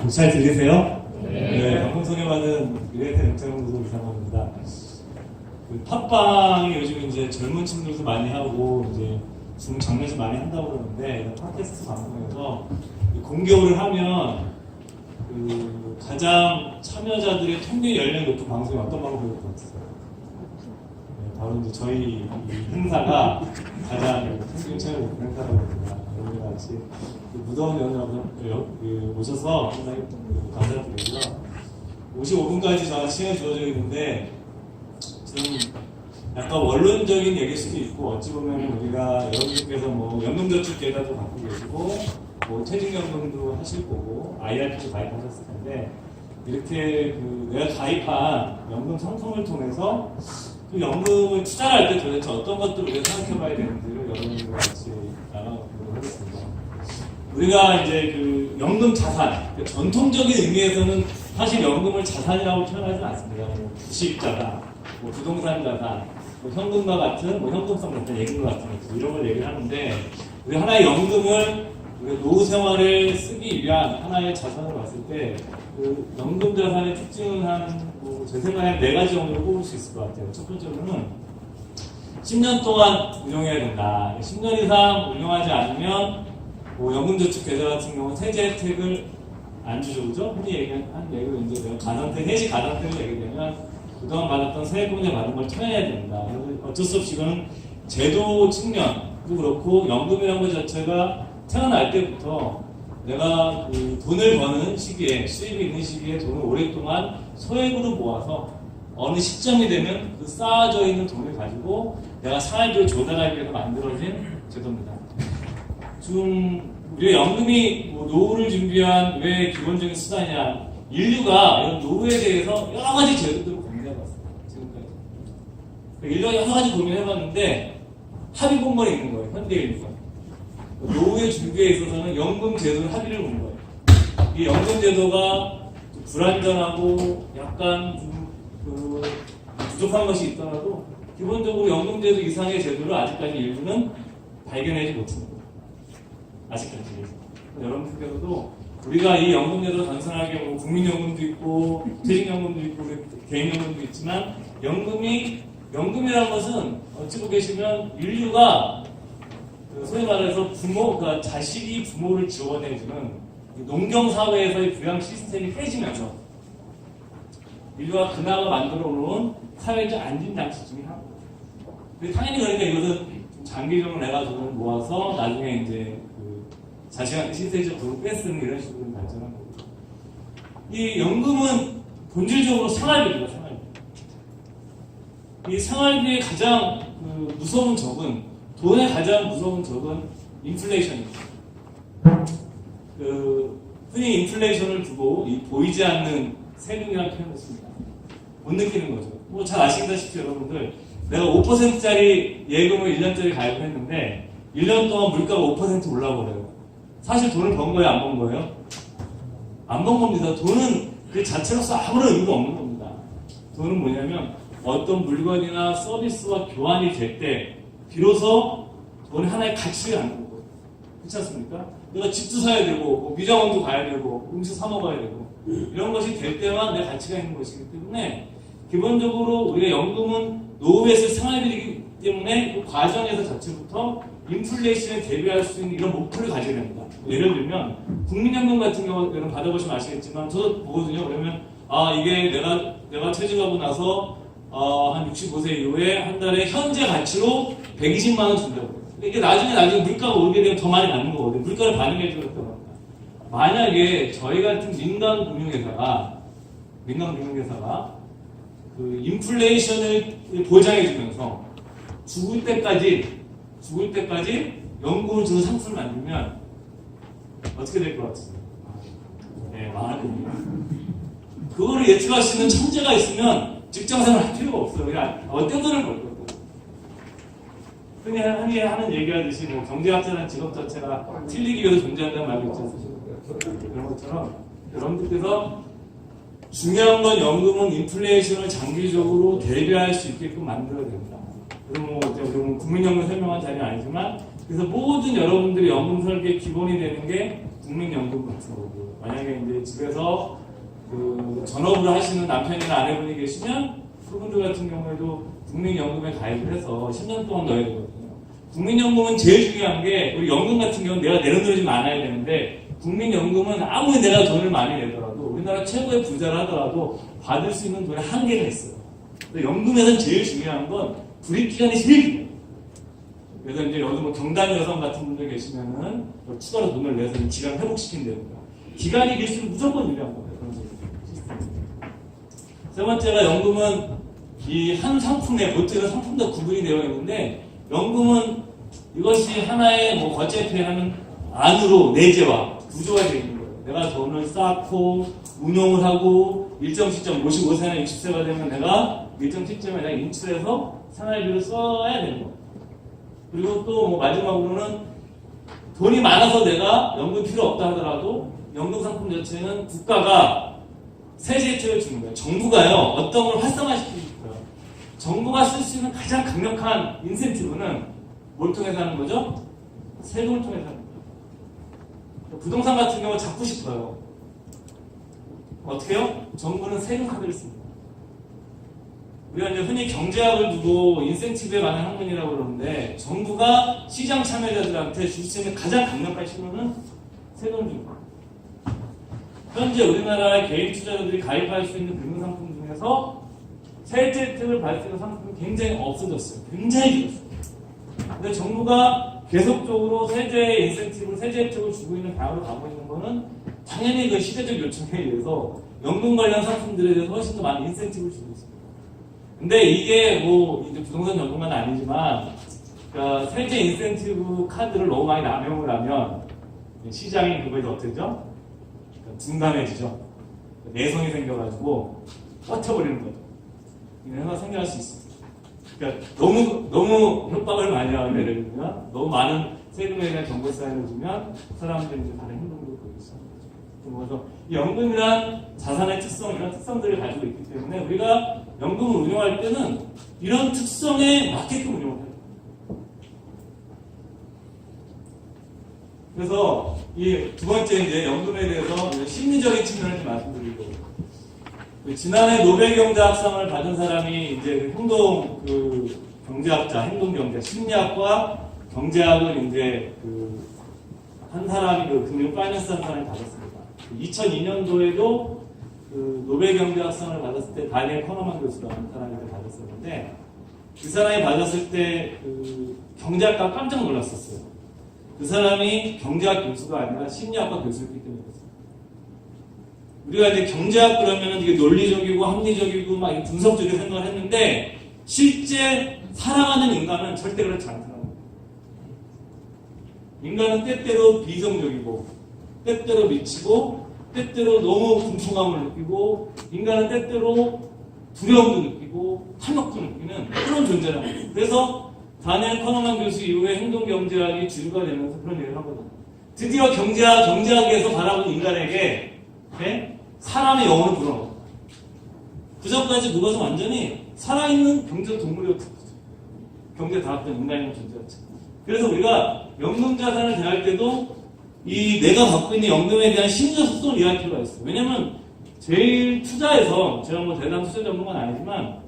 잘 들리세요? 네. 방송 소개받은 미래의 육자연구소 이상호입니다. 팟빵이 요즘 이제 젊은 친구들도 많이 하고 이제 중 장면에서 많이 한다고 그러는데 이런 팟캐스트 방송에서 공개호를 하면 가장 참여자들의 통계 연령이 높은 방송이 어떤 방송일 것 같으세요? 바로 이제 저희 이 행사가 가장 통계 참여 높은 행사라고 합니다. 여러분과 같이 무더운 연휴라고 오셔서 상당히 감사드리고요. 55분까지 저한테 시간이 주어져 있는데 좀 약간 원론적인 얘기일 수도 있고 어찌 보면 우리가 여러분께서 뭐 연금저축 계좌도 갖고 계시고 뭐 퇴직연금도 하실 거고 IRP도 가입하셨을 텐데 이렇게 내가 가입한 연금 상품을 통해서 그 연금을 투자할 때 도대체 어떤 것들을 우리가 생각해 봐야 되는지를 여러분들과 같이 나눠보도록 하겠습니다. 우리가 이제 연금 자산, 전통적인 의미에서는 사실 연금을 자산이라고 표현하지는 않습니다. 주식 자산, 부동산 자산, 현금과 같은, 현금성 같은 예금과 같은 것 이런 걸 얘기를 하는데 우리 하나의 연금을 우리가 노후 생활을 쓰기 위한 하나의 자산을 봤을 때 연금 자산의 특징은 제 생각에 4가지 정도로 꼽을 수 있을 것 같아요. 첫 번째로는 10년 동안 운용해야 된다. 10년 이상 운용하지 않으면 연금저축 계좌 같은 경우는 세제 혜택을 안 주죠, 그죠? 흔히 얘기하는 얘기로 이제 해지 가산세를 얘기되면 그동안 받았던 세금에 받은 걸 쳐내야 된다. 어쩔 수 없이 이거는 제도 측면도 그렇고 연금이라는 것 자체가 태어날 때부터 내가 돈을 버는 시기에 수입이 있는 시기에 돈을 오랫동안 소액으로 모아서 어느 시점이 되면 쌓아져 있는 돈을 가지고 내가 생활비를 조달하기 위해서 만들어진 제도입니다. 우리가 연금이 노후를 준비한 왜 기본적인 수단이냐, 인류가 이런 노후에 대해서 여러 가지 제도들을 고민해봤어요. 지금까지. 인류가 여러 가지 고민해봤는데 합의 본건이 있는 거예요. 현대 인류가. 노후의 준비에 있어서는 연금 제도를 합의를 본 거예요. 이 연금 제도가 불안전하고 약간 부족한 것이 있더라도 기본적으로 연금 제도 이상의 제도를 아직까지 인류는 발견하지 못합니다. 아직까지. 여러분들께서도 우리가 이 연금제도 단순하게 국민연금도 있고 퇴직연금도 있고 개인연금도 있지만 연금이라는 것은 어찌 보고 계시면 인류가 소위 말해서 그러니까 자식이 부모를 지원해주는 농경사회에서의 부양 시스템이 깨지면서 인류가 그나마 만들어 놓은 사회적 안전장치 중에 하나입니다. 당연히 그러니까 이것은 장기적으로 내가 돈을 모아서 나중에 이제 자신한테 시세적 돈을 뺏으는 이런 식으로 발전한 거고. 이 연금은 본질적으로 생활비입니다, 생활비. 이 생활비의 가장 무서운 적은, 돈의 가장 무서운 적은 인플레이션입니다. 흔히 인플레이션을 두고 보이지 않는 세금이라는 표현을 씁니다. 못 느끼는 거죠. 잘 아시다시피 여러분들, 내가 5%짜리 예금을 1년짜리 가입을 했는데 1년 동안 물가가 5% 올라버려요. 사실 돈을 번 거예요, 안 번 거예요? 안 번 겁니다. 돈은 그 자체로서 아무런 의미가 없는 겁니다. 돈은 뭐냐면 어떤 물건이나 서비스와 교환이 될 때 비로소 돈이 하나의 가치를 갖는 거고, 그렇지 않습니까? 내가 집도 사야 되고 미장원도 가야 되고 음식 사 먹어야 되고 이런 것이 될 때만 내 가치가 있는 것이기 때문에 기본적으로 우리가 연금은 노후에 쓸 생활비이기 때문에 그 과정에서 자체부터 인플레이션에 대비할 수 있는 이런 목표를 가져야 됩니다. 예를 들면 국민연금 같은 경우 여러분 받아보시면 아시겠지만 저도 보거든요. 그러면 이게 내가 퇴직하고 나서 한 65세 이후에 한 달에 현재 가치로 120만 원 준다고. 이게 나중에 물가가 오르게 되면 더 많이 받는 거거든요. 물가를 반영해 주겠다고 합니다. 만약에 저희 같은 민간 금융회사가 그 인플레이션을 보장해 주면서 죽을 때까지 연금을 주는 상품을 만들면 어떻게 될 것 같으세요? 네, 망할 겁니다. 그거를 예측할 수 있는 천재가 있으면 직장생활 할 필요가 없어요. 그냥 어떤 돈을 벌 거예요. 흔히 하는 얘기하듯이 경제학자라는 직업 자체가 틀리기 위해서 존재한다는 말이 있지 않습니까? 그런 것처럼 여러분들께서 중요한 건 연금은 인플레이션을 장기적으로 대비할 수 있게끔 만들어야 됩니다. 그래서 뭐 우리 국민연금 설명한 자리는 아니지만 그래서 모든 여러분들이 연금 설계 기본이 되는 게 국민연금 같은 거고 만약에 이제 집에서 그 전업을 하시는 남편이나 아내분이 계시면 그분들 같은 경우에도 국민연금에 가입을 해서 10년 동안 넣어야 되거든요. 국민연금은 제일 중요한 게 우리 연금 같은 경우는 내가 내는 돈이 좀 많아야 되는데 국민연금은 아무리 내가 돈을 많이 내더라도 우리나라 최고의 부자를 하더라도 받을 수 있는 돈에 한계가 있어요. 연금에서는 제일 중요한 건 불입기간이 제일 길어요. 그래서 이제 여기 뭐 경단 여성 같은 분들 계시면은 추가로 돈을 내서 기간 회복시킨다든가 기간이 길수록 무조건 유리한 거예요. 그런 시스템. 세 번째가 연금은 이 한 상품에 보통은 상품도 구분이 되어 있는데 연금은 이것이 하나의 뭐 거치대하는 안으로 내재화 구조가 되어 있는 거예요. 내가 돈을 쌓고 운용을 하고 일정 시점 55세나 60세가 되면 내가 일정 시점에 내가 인출해서 생활비를 써야 되는 거예요. 그리고 또 뭐 마지막으로는 돈이 많아서 내가 연금 필요 없다 하더라도 연금 상품 자체는 국가가 세제 혜택을 주는 거예요. 정부가요 어떤 걸 활성화시키고 있어요. 정부가 쓸 수 있는 가장 강력한 인센티브는 뭘 통해서 하는 거죠? 세금을 통해서 하는 거예요. 부동산 같은 경우 잡고 싶어요. 어떻게 해요? 정부는 세금 카드를 씁니다. 우리가 이제 흔히 경제학을 두고 인센티브에 관한 학문이라고 그러는데 정부가 시장 참여자들한테 줄 수 있는 가장 강력한 신호는 세금을 줍니다. 현재 우리나라의 개인 투자자들이 가입할 수 있는 금융상품 중에서 세제 혜택을 받을 수 있는 상품이 굉장히 없어졌어요. 굉장히 줄었어요. 근데 정부가 계속적으로 세제 인센티브를, 세제 혜택을 주고 있는 방향으로 가고 있는 거는 당연히 그 시대적 요청에 의해서 연금 관련 상품들에 대해서 훨씬 더 많은 인센티브를 주고 있습니다. 근데 이게 뭐 이제 부동산 연금만 아니지만 그러니까 세제 인센티브 카드를 너무 많이 남용을 하면 시장이 그거에 어떻게 되죠? 둔감해지죠. 내성이 생겨가지고 뻗쳐버리는 거죠. 이런 현상이 생겨날 수 있습니다. 그러니까 너무 협박을 많이 하면 예를 들면 너무 많은 세금에 대한 정보 사연을 주면 사람들이 이제 다른 행동을 보이기 시작합니다. 그래서 이 연금이란 자산의 특성, 이런 특성들을 가지고 있기 때문에 우리가 연금을 운용할 때는 이런 특성에 맞게끔 운용을 해요. 그래서 이 두 번째 이제 연금에 대해서 심리적인 측면을 좀 말씀드리고 지난해 노벨 경제학상을 받은 사람이 이제 행동 경제학자, 행동경제, 심리학과 경제학을 이제 한 사람이 금융 파이낸스 한 사람이 받았습니다. 2002년도에도 노벨 경제학상을 받았을 때 다니엘 커너만 교수라는 사람이 받았었는데 그 사람이 받았을 때 경제학과 깜짝 놀랐었어요. 그 사람이 경제학 교수가 아니라 심리학과 교수였기 때문에 그렇습니다. 우리가 이제 경제학 그러면 이게 논리적이고 합리적이고 막 분석적인 생각을 했는데 실제 살아가는 인간은 절대 그렇지 않더라고요. 인간은 때때로 비정적이고 때때로 미치고 때때로 너무 공포감을 느끼고 인간은 때때로 두려움도 느끼고 탐욕도 느끼는 그런 존재라는 거예요. 그래서 다니엘 커너만 교수 이후에 행동경제학이 주류가 되면서 그런 얘기를 하거든요. 드디어 경제학에서 바라본 인간에게 사람의 영혼을 불어넣었다. 그전까지 그것은 완전히 살아있는 경제 동물이었던 거죠. 경제 다합된 인간의 존재였죠. 그래서 우리가 연금 자산을 대할 때도 이 내가 갖고 있는 연금에 대한 심리적 속성을 이해할 필요가 있어요. 왜냐면 제일 투자에서 제가 뭐 대단한 투자 전문가는 아니지만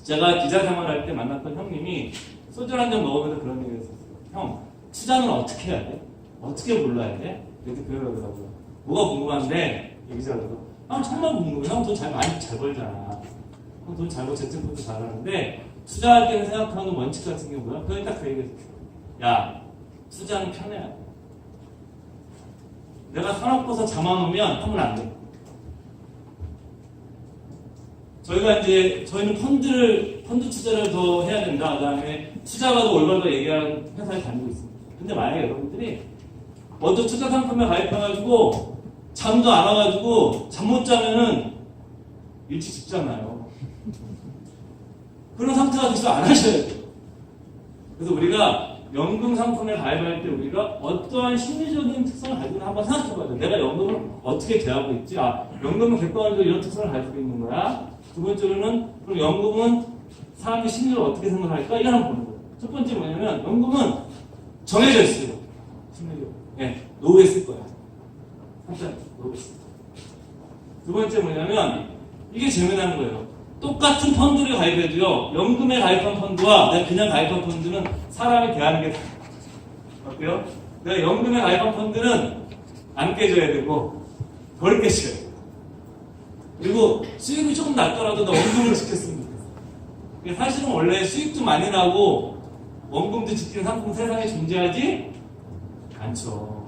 제가 기자 생활할 때 만났던 형님이 소주 한 잔 먹으면서 그런 얘기를 했었어요. 형, 투자는 어떻게 해야 돼? 어떻게 골라야 돼? 이렇게 그러더라고요. 뭐가 궁금한데 이 기자가 형 정말 궁금해. 형 돈 많이 잘 벌잖아. 형 돈 잘 벌고 재테크도 잘하는데 투자할 때는 생각하는 원칙 같은 게 뭐야? 그냥 딱 그 얘기했어요. 야, 투자는 편해야 돼. 내가 사놓고서 잠아놓으면 하면 안 돼. 저희는 펀드 투자를 더 해야 된다. 그 다음에 투자가 더 올바르다 얘기하는 회사에 다니고 있습니다. 근데 만약에 여러분들이 먼저 투자 상품에 가입해가지고 잠도 안 와가지고 잠 못 자면은 일찍 죽잖아요. 그런 상태가 돼서 안 하셔야 돼요. 그래서 우리가 연금 상품에 가입할 때 우리가 어떠한 심리적인 특성을 가지고 있나 한번 생각해봐야 돼요. 내가 연금을 어떻게 대하고 있지? 연금은 객관적으로 이런 특성을 가지고 있는 거야. 두 번째로는 그럼 연금은 사람들이 심리를 어떻게 생각할까? 이걸 한번 보는 거예요. 첫 번째 뭐냐면 연금은 정해져 있어요. 심리적으로. 네, 노후에 쓸 거야. 한편 노후에 쓸 거야. 두 번째 뭐냐면 이게 재미난 거예요. 똑같은 펀드를 가입해도요. 연금에 가입한 펀드와 내가 그냥 가입한 펀드는 사람이 대하는 게 달라요. 어때요? 내가 연금에 가입한 펀드는 안 깨져야 되고 덜 깨져야 돼요. 그리고 수익이 조금 낮더라도 나 원금을 지켰으면 좋겠어요. 사실은 원래 수익도 많이 나고 원금도 지키는 상품 세상에 존재하지 않죠.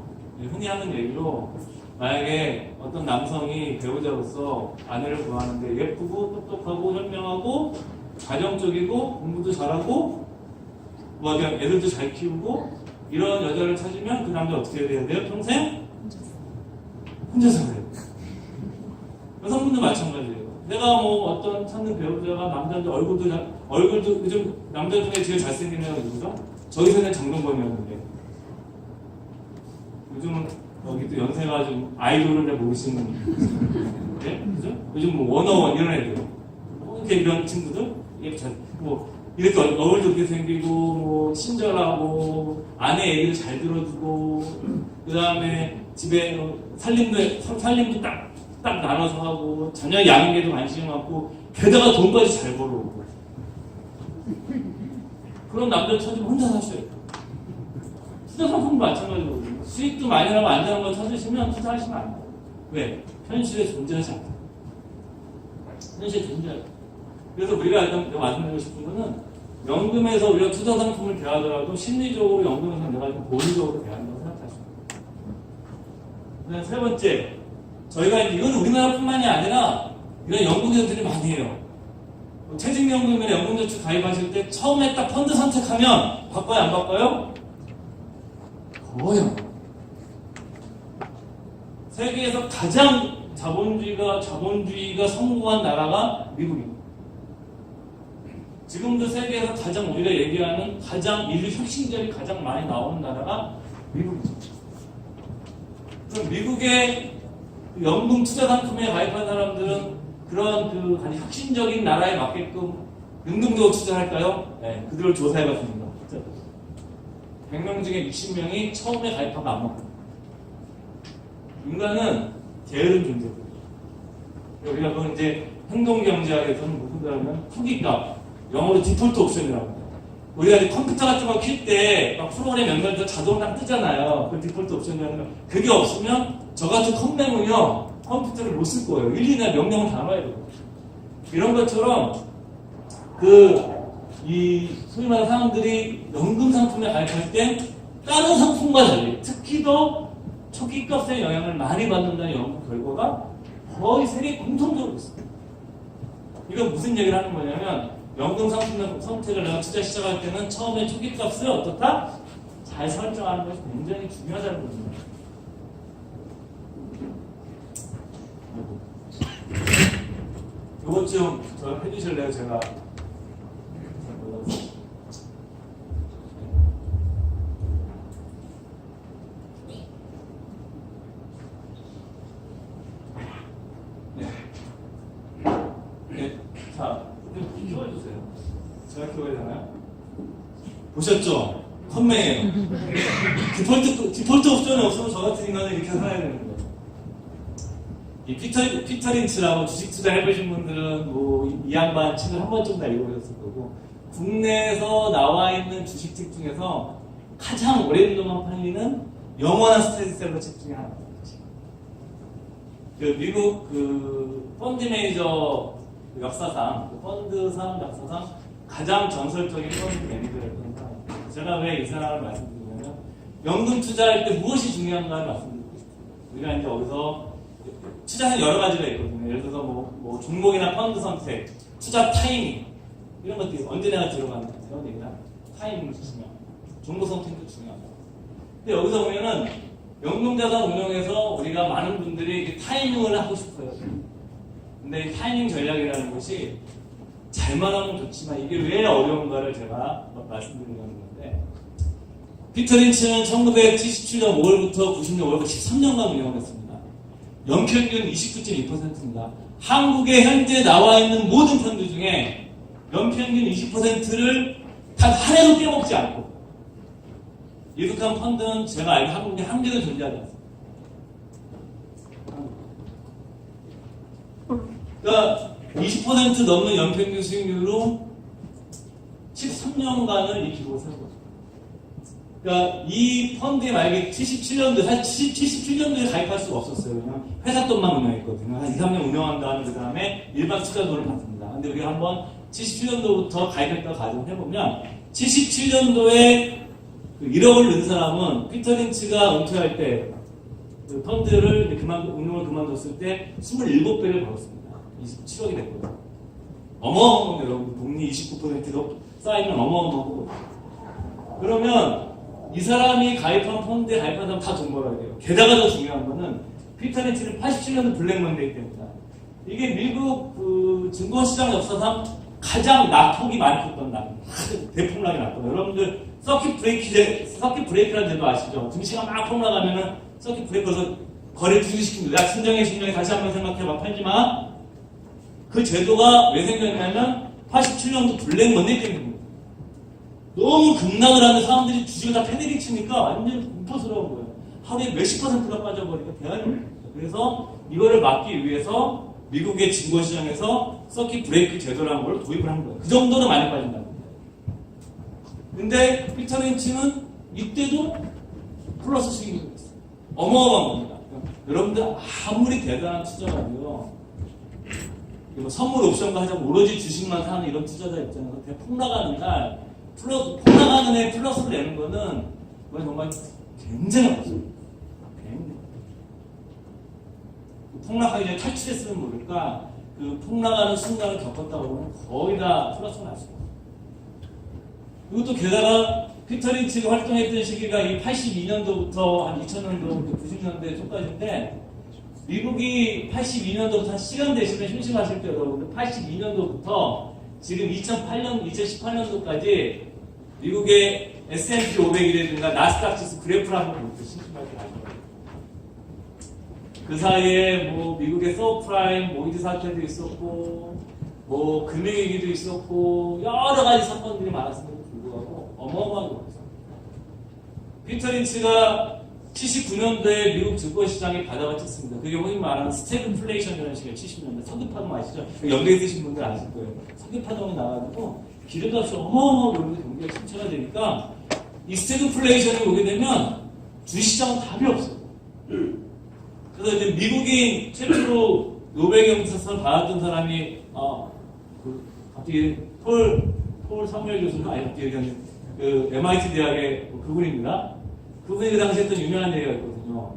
흔히 하는 얘기로 만약에 어떤 남성이 배우자로서 아내를 구하는데 예쁘고 똑똑하고 현명하고 가정적이고 공부도 잘하고 뭐 그냥 애들도 잘 키우고 이런 여자를 찾으면 그 남자 어떻게 해야 돼요? 평생 혼자 살아야 돼요. 여성분도 마찬가지예요. 내가 뭐 어떤 찾는 배우자가 남자인데 얼굴도 요즘 남자 중에 제일 잘생긴 애가 누구죠? 저희 세대는 장동건이었는데 요즘은 여기 또 연세가 좀 아이돌을 잘 모르시는 네? 그죠? 요즘 뭐 워너원 이런 애들 이렇게 이런 친구들 뭐 이렇게 얼굴도 이렇게 생기고 뭐 친절하고 아내 얘기를 잘 들어주고 그 다음에 집에 살림도 딱 나눠서 하고 자녀 양육에도 관심이 많고 게다가 돈까지 잘 벌어오고 그런 남자를 찾으면 혼자 사셔야 돼요. 투자 상품도 마찬가지거든요. 수익도 많이 나고 안전한 걸 찾으시면 투자하시면 안 돼요. 왜? 현실에 존재하지 않아요. 현실에 존재하죠. 그래서 우리가 일단 말씀드리고 싶은 거는 연금에서 우리가 투자 상품을 대하더라도 심리적으로 연금에서 내가 좀 본의적으로 대한다고 생각하시면 돼요. 세 번째, 저희가 이건 우리나라뿐만이 아니라 이런 연금회사들이 많이 해요. 퇴직연금이나 연금저축 가입하실 때 처음에 딱 펀드 선택하면 바꿔요, 안 바꿔요? 거의 안 바꿔요. 세계에서 가장 자본주의가 성공한 나라가 미국입니다. 지금도 세계에서 가장 우리가 얘기하는 가장 인류 혁신들이 가장 많이 나오는 나라가 미국입니다. 그럼 미국의 연금 투자 상품에 가입한 사람들은 그런 그 아주 혁신적인 나라에 맞게끔 능동적으로 투자할까요? 네, 그들을 조사해봤습니다. 100명 중에 60명이 처음에 가입하고 안 먹고. 인간은 게으른 존재거든요. 우리가 그건 이제 행동경제학에서는 무슨 말하면 투기값, 영어로 디폴트 옵션이라고 해요. 우리가 이제 컴퓨터 같은 거 킬 때 프로그램 연결해서 자동으로 뜨잖아요. 그 디폴트 옵션이라는 거. 그게 없으면 저 같은 컴맹은요 컴퓨터를 못 쓸 거예요. 일일이 명령을 담아야 돼요. 이런 것처럼 소위 말하는 사람들이 연금 상품에 가입할 때 다른 상품과 달리 특히 더 초기 값의 영향을 많이 받는다는 연구 결과가 거의 세계 공통적으로 있습니다. 이건 무슨 얘기를 하는 거냐면 연금 상품 선택을 내가 투자 시작할 때는 처음에 초기 값을 어떻다? 잘 설정하는 것이 굉장히 중요하다는 거죠. 이것 좀 저 해주실래요? 제가 네. 자, 좀 키워주세요. 제가 키워야 되나요? 보셨죠? 컴맹이에요. 디폴트 옵션이 없으면 저 같은 인간은 이렇게 살아야 되는 거예요. 이 피터 린치라고 주식 투자 해보신 분들은 이 양반 책을 한 번쯤 다 읽어보셨을 거고, 국내에서 나와 있는 주식책 중에서 가장 오랜 동안 팔리는 영원한 스테디셀러 책 중에 하나입니다. 그 미국 펀드 매니저 역사상, 펀드상 역사상 가장 전설적인 펀드 매니저였던 사람입니다. 제가 왜 이 사람을 말씀드리냐면 연금 투자할 때 무엇이 중요한가를 말씀드리고 싶어요. 우리가 이제 어디서 투자는 여러 가지가 있거든요. 예를 들어서 뭐 종목이나 펀드 선택, 투자 타이밍 이런 것들이 언제 내가 들어가는 것 같아요. 내가 타이밍도 중요하고 종목 선택도 중요하고. 근데 여기서 보면은 연금자산 운영에서 우리가 많은 분들이 타이밍을 하고 싶어요. 근데 이 타이밍 전략이라는 것이 잘만 하면 좋지만 이게 왜 어려운가를 제가 말씀드리려는 건데, 피터 린치는 1977년 5월부터 90년 5월까지 13년간 운영을 했습니다. 연평균 29.2%입니다. 한국에 현재 나와 있는 모든 펀드 중에 연평균 20%를 단 한 해도 빼먹지 않고 이득한 펀드는 제가 알기로 한국에 한 개도 존재하지 않습니다. 그러니까 20% 넘는 연평균 수익률로 13년간을 이 기록을 세운 거죠. 그러니까 이 펀드에 만약에 77년도에, 사실 77년도에 가입할 수가 없었어요. 그냥 회사 돈만 운영했거든요. 한 2, 3년 운영한 다음에 그 다음에 일반 투자돈을 받습니다. 근데 우리가 한번 77년도부터 가입했다고 가정해보면 77년도에 그 1억을 넣은 사람은 피터 린치가 은퇴할 때 그 펀드를 운영을 그만뒀을 때 27배를 벌었습니다. 27억이 됐거든요. 어마어마한 겁니다. 여러분. 복리 29%로 쌓이면 어마어마한 거거든요. 그러면 이 사람이 가입한 펀드에 가입한 사람 다 돈 벌어야 돼요. 게다가 더 중요한 거는 피터 린치는 87년도 블랙먼데이 때입니다. 이게 미국 그 증권시장 역사상 가장 낙폭이 많이 컸던 날. 대폭락이 났거든요. 여러분들 서킷 브레이크라는 제도 아시죠? 증시가 막 폭락하면은 서킷 브레이크에서 거래를 중지시킵니다. 야, 진정해. 다시 한번 생각해봐. 팔지마. 그 제도가 왜 생겼냐면 87년도 블랙먼데이 때문입니다. 너무 급락을 하는 사람들이 주식을 다 패닉이 치니까 완전 공포스러운 거예요. 하루에 몇십 %가 빠져버리니까 대안이 없습니다. 그래서 이거를 막기 위해서 미국의 증권시장에서 서킷 브레이크 제도라는 걸 도입을 한 거예요. 그 정도는 많이 빠진다는 거예요. 근데 피터 린치는 이때도 플러스 수익이 있어요. 어마어마한 겁니다. 여러분들 아무리 대단한 투자가도요, 뭐 선물 옵션과 하자고 오로지 주식만 사는 이런 투자자 입장에서 폭락하는 날, 폭락하는 애 플러스를 내는 거는 정말 굉장히 어렵습니다. 굉장히. 폭락하기 전에 탈출했으면 모를까, 그 폭락하는 순간을 겪었다고 보면 거의 다 플러스가 날 수가 없어요. 이것도 게다가 피터 린치가 활동했던 시기가 이 82년도부터 한 2000년도, 90년대 초까지인데, 미국이 82년도부터 한 시간 되시면 심심하실 때 여러분들 82년도부터 지금 2018년도까지 미국의 S&P 500이라든가 나스닥 지수 그래프를 한번 보고 심심할 때 가실 거예요. 그 사이에 뭐 미국의 서브프라임 모기지 사태도 있었고, 뭐 금융위기도 있었고, 여러 가지 사건들이 많았음에도 불구하고 어마어마하게 올랐어요. 피터 린치가 79년도에 미국 증권시장에 바닥을 찍습니다. 그게 흔히 말하는 스태그플레이션이라는 식의 70년대 석유파동 아시죠? 연대에 드신 분들 아실 거예요. 석유파동이 나가지고 기름값이 어마어마하게 오르면서 경기가 침체가 되니까 이 스태그플레이션이 오게 되면 주식시장은 답이 없어요. 그래서 이제 미국인 최초로 노벨 경제상을 받았던 사람이 갑자기 폴 사무엘 교수가 그 MIT 대학의 그분입니다. 그분이 그 당시에 했던 유명한 얘기가 있거든요.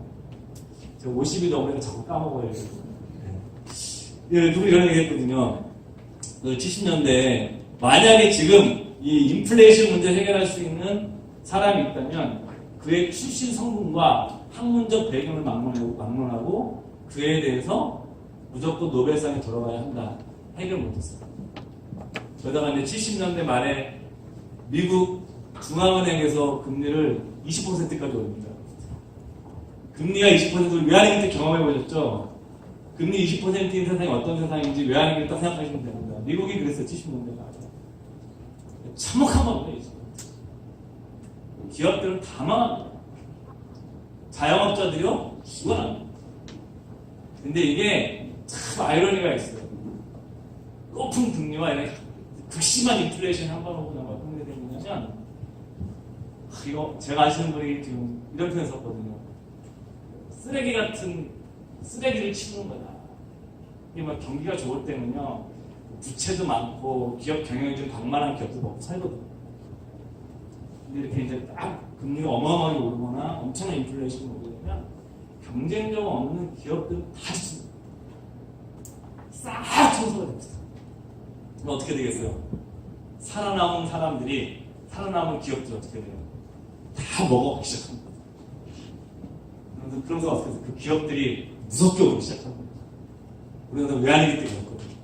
제가 50이 넘으니까 자꾸 까먹어요. 예, 그분이 이런 얘기 했거든요. 그 70년대에 만약에 지금 이 인플레이션 문제 해결할 수 있는 사람이 있다면 그의 출신 성분과 학문적 배경을 막론하고 그에 대해서 무조건 노벨상에 돌아가야 한다. 해결 못했어요. 그러다가 이제 70년대 말에 미국 중앙은행에서 금리를 20%까지 올립니다. 금리가 20%를 외환위기 때 경험해보셨죠? 금리 20%인 세상이 어떤 세상인지 외환위기를 딱 생각하시면 됩니다. 미국이 그랬어요. 70년대가. 참혹한 겁니다. 기업들은 다 망합니다. 자영업자들이요? 죽어납니다. 근데 이게 참 아이러니가 있어요. 높은 금리와 이런 극심한 인플레이션이 한 번 오고 나면 어떤 게 되냐면 이거 제가 아시는 분이 지금 이런 표현 썼거든요. 쓰레기 같은 쓰레기를 치우는 거다. 이게 막 경기가 좋을 때는요, 부채도 많고 기업 경영이 좀 방만한 기업도 먹고 살거든요. 근데 이렇게 이제 딱 금리가 어마어마하게 오르거나 엄청난 인플레이션이 오게 되면 경쟁력 없는 기업들은 다 죽습니다. 싹 청소가 됩니다. 그럼 어떻게 되겠어요? 살아남은 사람들이, 살아남은 기업들이 어떻게 돼요? 다 먹어가기 시작합니다. 그러면서 어떻게 해서 그 기업들이 무섭게 오기 시작합니다. 우리가 외환위기 때 그랬거든요.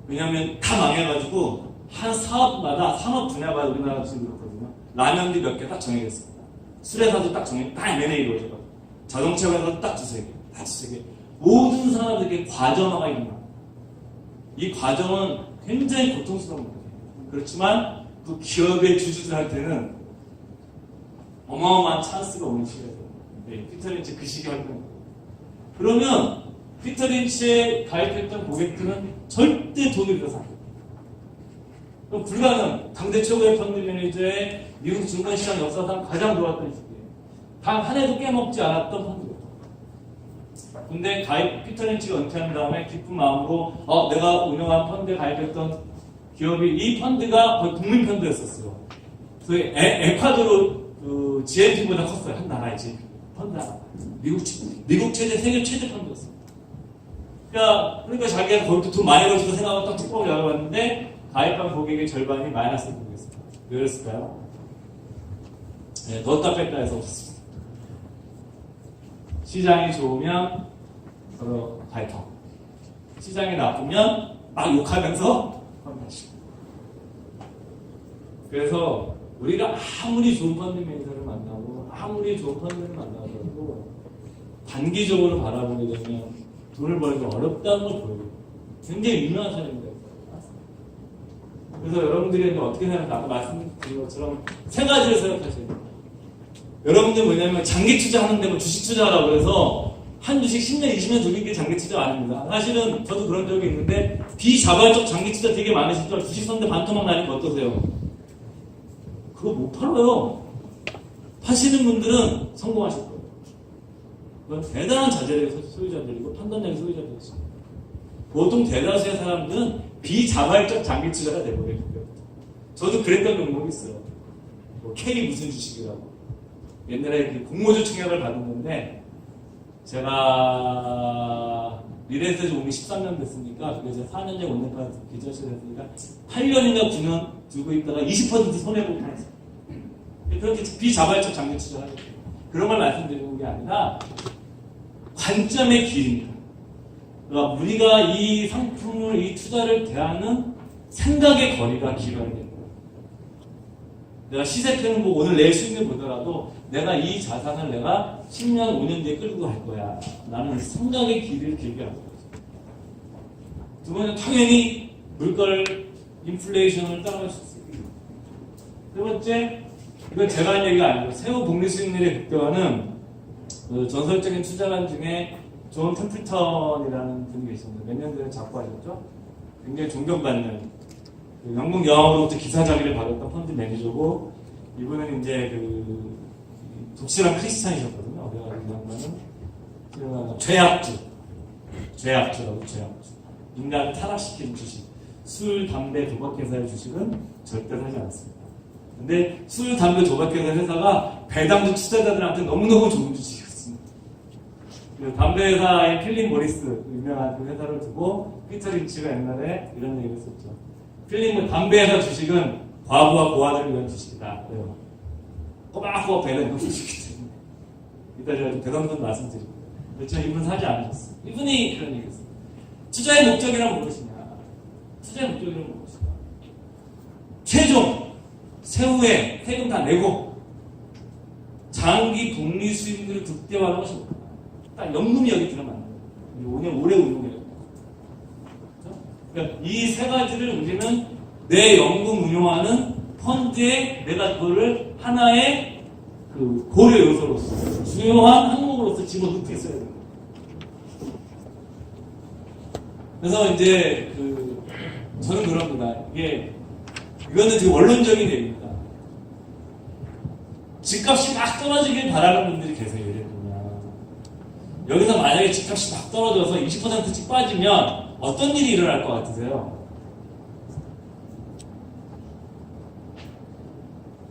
왜냐하면 다 망해가지고 한 사업마다 산업 분야마다 우리나라 지금 그렇거든요. 라면도 몇 개 딱 정해져 있습니다. 술회사도 딱 다 M&A 이루어져요. 자동차 회사도 딱 두세 개, 다 두세 개. 모든 산업들에게 과정화가 일어납니다. 이 과정은 굉장히 고통스러운 거예요. 그렇지만 그 기업의 주주들한테는 어마어마한 찬스가 오는 시기예요. 네, 피터 린치 그 시기 활동. 그러면 피터 린치에 가입했던 고객들은 절대 돈을 잃어서 안 돼요. 그럼 불가능. 당대 최고의 펀드 매니저의 미국 증권시장 역사상 가장 좋았던 시기예요. 단 한 해도 깨먹지 않았던 펀드예요. 근데 피터 린치가 은퇴한 다음에 기쁜 마음으로 내가 운영한 펀드에 가입했던 기업이 이 펀드가 거의 국민 펀드였었어요. 그래서 에콰도르 GNP보다 컸어요. 한 나라의 GNP 펀드 하나. 미국 최대 세계 최대 펀드였어요. 그러니까 자기가 거기서 돈 많이 벌어서 생각하고 딱 뚜껑을 열어봤는데 가입한 고객의 절반이 마이너스를 보고 있어요. 왜 그랬을까요? 네, 넣었다 뺐다 해서 없었습니다. 시장이 좋으면 서로 가입하고 시장이 나쁘면 막 욕하면서 펀드하시고. 그래서 우리가 아무리 좋은 펀드 매니저를 만나고 아무리 좋은 펀드를 만나더라도 단기적으로 바라보게 되면 돈을 벌기 어렵다는 걸 보여요. 굉장히 유명한 사례입니다. 그래서 여러분들이 어떻게 생각할까? 아까 말씀드린 것처럼 세 가지를 생각하셔야 돼요. 여러분들 뭐냐면 장기 투자하는데 뭐 주식 투자하라고 해서 한 주식 10년, 20년 두는 게 장기 투자 아닙니다. 사실은 저도 그런 적이 있는데 비자발적 장기 투자 되게 많으시죠? 주식 샀는데 반토막 나는 거 어떠세요? 그거 못 팔아요. 파시는 분들은 성공하실 거예요. 그건 대단한 자제력의 소유자들이고 판단력의 소유자들이죠. 보통 대다수의 사람들은 비자발적 장기 투자가 돼버려요. 저도 그랬던 경험이 있어요. 뭐 K 무슨 주식이라고. 옛날에 그 공모주 청약을 받았는데 제가 미래에셋이 오기 13년 됐으니까 그래서 4년째 5년간 기존시에 됐으니까 8년인가 9년 두고 있다가 20% 손해보고 팔았어요. 그렇게 비자발적 장기 투자를 하죠. 그런 걸 말씀드리는 게 아니라 관점의 길입니다. 그러니까 우리가 이 상품을, 이 투자를 대하는 생각의 거리가 길어야 됩니다. 내가 시세표는 뭐 오늘 내일 수익을 보더라도 내가 이 자산을 내가 10년, 5년 뒤에 끌고 갈 거야. 나는 생각의 길이를 길게 하는 거죠. 두 번째는 당연히 물가, 인플레이션을 따라갈 수 있습니다. 세 번째, 이건 제가 한 얘기가 아니고 세후 복리 수익률의 극대화는 그 전설적인 투자란 중에 존 템플턴이라는 분이 계십니다. 몇 년 전에 작고하셨죠? 굉장히 존경받는 그 영국 여왕으로부터 기사자기를 받았던 펀드 매니저고 이분은 이제 그 독실한 크리스찬이셨거든요. 그래서 이 양반은 죄악주라고 죄악주. 인간을 타락시키는 주식. 술, 담배, 도박 회사의 주식은 절대 사지 않습니다. 근데 술, 담배, 도박 회사가 배당주 투자자들한테 너무너무 좋은 주식이었습니다. 그 담배 회사의 필립 모리스 유명한 그 회사를 두고 피터 린치가 옛날에 이런 얘기를 했었죠. 필립 담배 회사 주식은 과부와 고아들을 위한 주식이다. 그래요. 꼬박꼬박 배당금 주식이기 때문에. 이따 제가 배당금 말씀드립니다. 그렇지만 이분은 사지 않으셨어요. 이분이 그런 얘기했어요. 투자의 목적이란 무엇이냐? 투자의 목적이란 무엇이냐? 최종 세후에 세금 다 내고 장기 복리 수익률을 극대화하는 것이 뭐냐? 딱 연금이 여기 들어가면 안 돼요. 5년 오래 운용해요. 그러니까 이 세 가지를 우리는 내 연금 운용하는 펀드에 내가 그거를 하나의 그 고려 요소로서 중요한 항목으로서 집어넣고 있어야 됩니다. 그래서 이제 저는 그럽니다. 이거는 되게 원론적인 얘기입니다. 집값이 막 떨어지길 바라는 분들이 계세요. 예를 들면 여기서 만약에 집값이 막 떨어져서 20%씩 빠지면 어떤 일이 일어날 것 같으세요?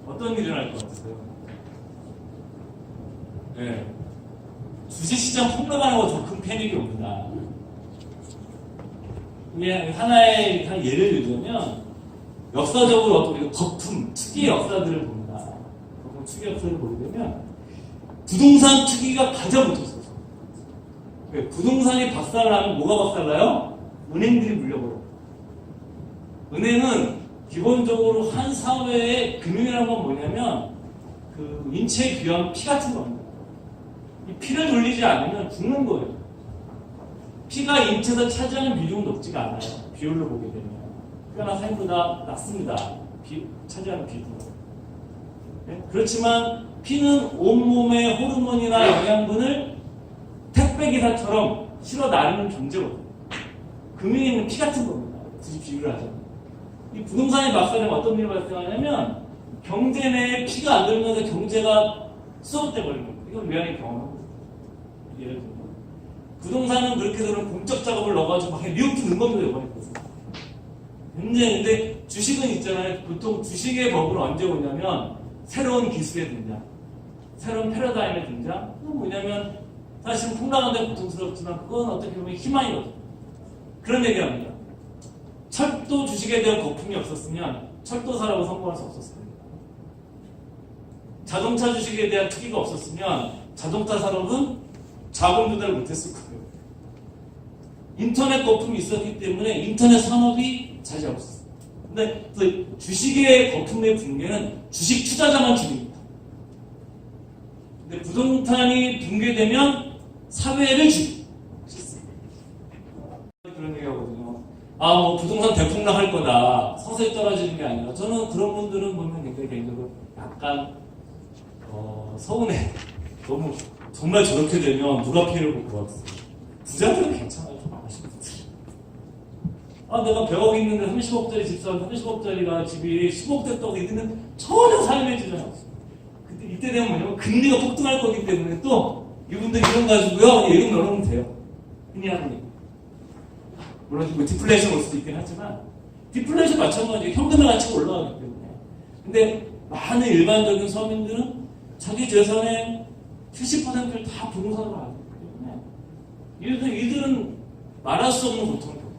어떤 일이 일어날 것 같으세요? 네. 주식시장 폭락하는 거 더 큰 패닉이 옵니다. 이게 하나의 예를 들자면 역사적으로 어떤 거품, 특이의 역사들을 봅니다. 거품, 특이의 역사를 보게 되면 부동산 특이가 가장 붙었어요. 부동산이 박살나면 뭐가 박살나요? 은행들이 물려버려요. 은행은 기본적으로 한 사회의 금융이라는 건 뭐냐면 그 인체에 귀한 피 같은 겁니다. 이 피를 돌리지 않으면 죽는 거예요. 피가 인체에서 차지하는 비중은 높지가 않아요. 비율로 보게 되면. P가 사인보다 낮습니다. 차지하는 B보다. 네? 그렇지만 P는 온몸의 호르몬이나 영양분을 택배기사처럼 실어 나르는 존재거든요. 금이 있는 피 같은 겁니다. 굳이 비유를 하자면. 이 부동산이 막사되면 어떤 일이 발생하냐면 경제 내에 피가 안 들면서 경제가 수업돼 버리는 거예요. 이건 외환이 경험합니다. 예를 들면 부동산은 그렇게 되면 공적 작업을 넣어가지고 막 리오프 넣은 겁니다. 이번에 근데 주식은 있잖아요. 보통 주식의 법은 언제 오냐면 새로운 기술의 등장, 새로운 패러다임의 등장. 그건 뭐냐면 사실은 풍랑한데 고통스럽지만 그건 어떻게 보면 희망이거든요. 그런 얘기합니다. 철도 주식에 대한 거품이 없었으면 철도사라고 성공할 수 없었을 겁니다. 자동차 주식에 대한 투기가 없었으면 자동차 산업은 자본 조달을 못했을 거예요. 인터넷 거품이 있었기 때문에 인터넷 산업이 자리하고 있었어요. 근데 그 주식의 거품의 붕괴는 주식 투자자만 죽입니다. 근데 부동산이 붕괴되면 사회를 죽입니다. 그런 얘기하거든요. 뭐 부동산 대폭락 할 거다. 서서히 떨어지는 게 아니라 저는 그런 분들은 보면 굉장히 개인적으로 약간 서운해. 너무 정말 저렇게 되면 누가 피해를 볼 것 같아요. 부자들은 괜찮아요. 좀 아시는 분들. 내가 100억 있는데 30억짜리 집 사면 30억짜리가 집이 10억 됐다고 이때는 전혀 삶의 질이 없어요. 근데 이때 되면 뭐냐면 금리가 폭등할 거기 때문에 또 이분들 이런 가지고요. 예금 넣어놓으면 돼요. 흔히 하는 얘기. 물론 뭐 디플레이션 올 수도 있긴 하지만 디플레이션 마찬가지예요. 현금의 가치가 올라가기 때문에. 근데 많은 일반적인 서민들은 자기 재산의 70%를 다 부동산으로 알고 있기 때문에 이들은 말할 수 없는 고통을 겪어요.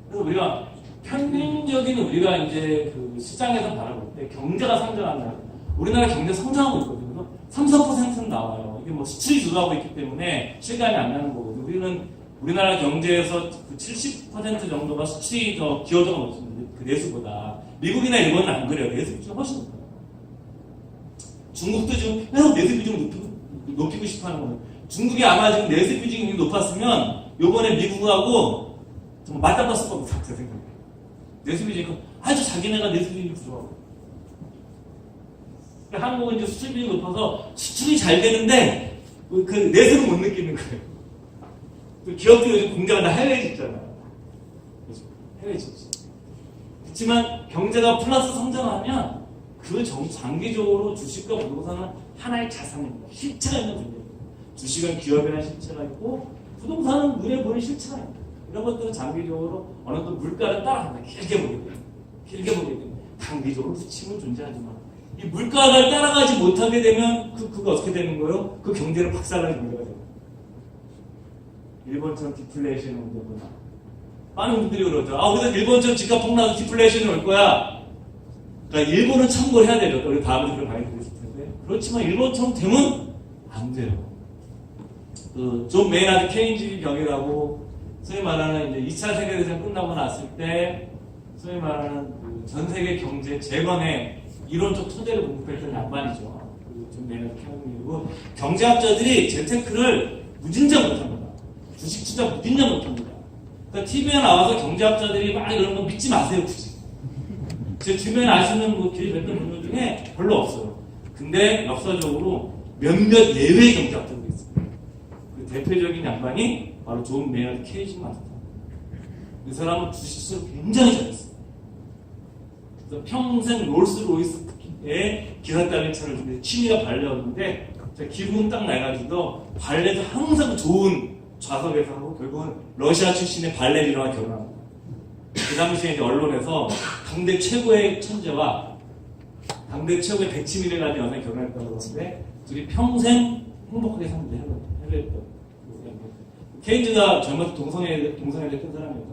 그래서 우리가 평균적인 우리가 이제 그 시장에서 바라볼 때 경제가 성장한다. 우리나라 경제 성장하고 있거든요. 3~4%는 나와요. 이게 뭐 수출이 주도하고 있기 때문에 실감이 안 나는 거거든요. 우리나라 경제에서 그 70% 정도가 수출이 더 기여도가 높습니다. 그 내수보다. 미국이나 일본은 안 그래요. 내수 비중이 훨씬 높아요. 중국도 지금 계속 내수 비중을 높이고 싶어 하는 거예요. 중국이 아마 지금 내수 비중이 높았으면 요번에 미국하고 좀 맞닥떴을 겁니다. 제 생각에. 내수 비중이 아주 자기네가 내수 비중이 부족하고. 그러니까 한국은 이제 수출 비중이 높아서 수출이 잘 되는데 그 내수는 못 느끼는 거예요. 기업들이 요즘 공장을 다 해외에 짓잖아요. 그렇죠? 해외에 짓지. 그렇지만 경제가 플러스 성장하면 그 장기적으로 주식과 부동산은 하나의 자산입니다. 실체가 있는 존재입니다. 주식은 기업이라는 실체가 있고 부동산은 눈에 보이는 실체가 있습니다. 이런 것들은 장기적으로 어느 정도 물가를 따라간다. 길게 보게 됩니다. 길게 보게 됩니다. 단기적으로 수치는 존재하지만 이 물가를 따라가지 못하게 되면 그거 어떻게 되는 거예요? 그 경제를 박살나는 문제가 됩니다. 일본처럼 디플레이션이 온다거나 많은 분들이 그러죠. 그래서 일본처럼 집값 폭락해서 디플레이션이 올 거야. 그러니까 일본은 참고를 해야 되죠. 우리 다음에 그걸 많이 들으실 텐데. 그렇지만 일본처럼 되면 안 돼요. 존 메이나드 케인즈 경이라고 소위 말하는 이제 2차 세계대전 끝나고 났을 때 소위 말하는 전 세계 경제 재건의 이론적 토대를 공급했던 양반이죠. 존 메이나드 케인즈고 경제학자들이 재테크를 무진장 못합니다. 주식 투자 무진장 못합니다. 그러니까 TV에 나와서 경제학자들이 막 이런 거 믿지 마세요, 굳이. 제 주변에 아시는 길이 뵀던 분들 중에 별로 없어요. 근데 역사적으로 몇몇 예외의 경제학자들이 있어요. 그 대표적인 양반이 바로 존 메이너드 케이지 마스터. 이 사람은 주식 투자를 굉장히 잘했어요. 그래서 평생 롤스로이스의 기사 딸린 차를 준비해 취미가 발레였는데 기분 딱 나가지고 발레도 항상 좋은 좌석에서 하고 결국은 러시아 출신의 발레리노와 결혼합니다. 그 당시에 이제 언론에서 당대 최고의 천재와 당대 최고의 백치미를 가진 여성이 결혼했다고 그러는데 둘이 평생 행복하게 삽니다. 해외했던 케인즈가 젊어서 동성애를 큰 사람이었거든요.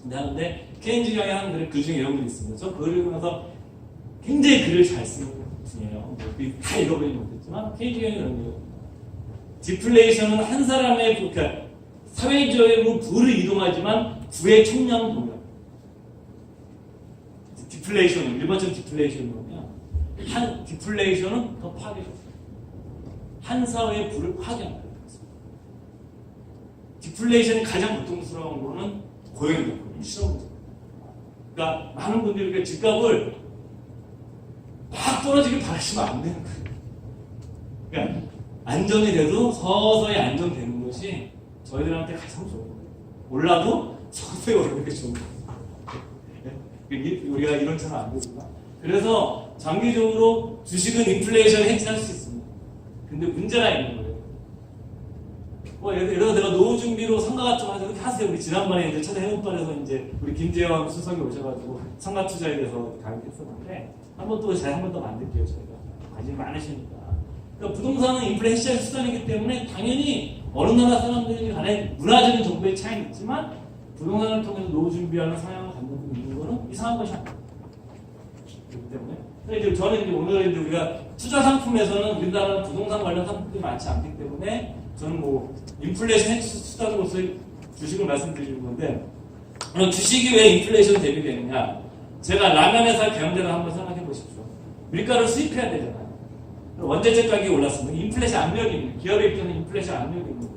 근데 케인즈 경이 하는 글에 그 중에 이런 글이 있습니다. 저 글을 읽으면서 굉장히 글을 잘 쓰는 분이에요. 다 읽어보지 못했지만 케인즈 경이 이런 거예요. 디플레이션은 한 사람의 그러니까 사회적으로 부를 이동하지만 부의 총량은 동일합니다. 디플레이션은 일반적인 디플레이션이면 한 디플레이션은 더 파괴적이에요. 한 사회의 부를 파괴한다. 디플레이션이 가장 고통스러운 거는 고용이죠. 실업이죠. 그러니까 많은 분들이 이렇게 집값을 막 떨어지길 바라시면 안 되는 거예요. 그러니까 안정이 돼도 서서히 안정되는 것이 저희들한테 가장 좋은 거예요. 올라도 서서히 오르는 게 좋은 거예요. 우리가 이런처럼 안 되지만. 그래서 장기적으로 주식은 인플레이션 해지할 수 있습니다. 근데 문제가 있는 거예요. 예를 들어 내가 노후 준비로 상가 같은 거 하자 하세요. 우리 지난번에 이제 천재 해운발에서 이제 우리 김재원 수석이 오셔가지고 상가 투자에 대해서 강의했었는데 한 번 더 만들게요. 저희가 관심이 많으시니까. 그러니까 부동산은 인플레이션 수단이기 때문에 당연히 어느 나라 사람들이 간에 문화적인 정보의 차이는 있지만 부동산을 통해서 노후 준비하는 성향을 갖는 분이 있는 거는 이상한 것이 아니에요. 그렇기 때문에. 근데 이제 저는 이제 오늘 이제 우리가 투자 상품에서는 우리나라는 부동산 관련 상품들이 많지 않기 때문에 저는 뭐 인플레이션 해지 수단으로서 주식을 말씀드리는 건데 그럼 주식이 왜 인플레이션 대비되느냐? 제가 라면 회사 경제를 한번 생각해 보십시오. 밀가루를 수입해야 되잖아요. 원재재 가격이 올랐습니다. 인플레이션 압력이 있는 기업의 입장에 인플레이션 압력이 있는 거예요.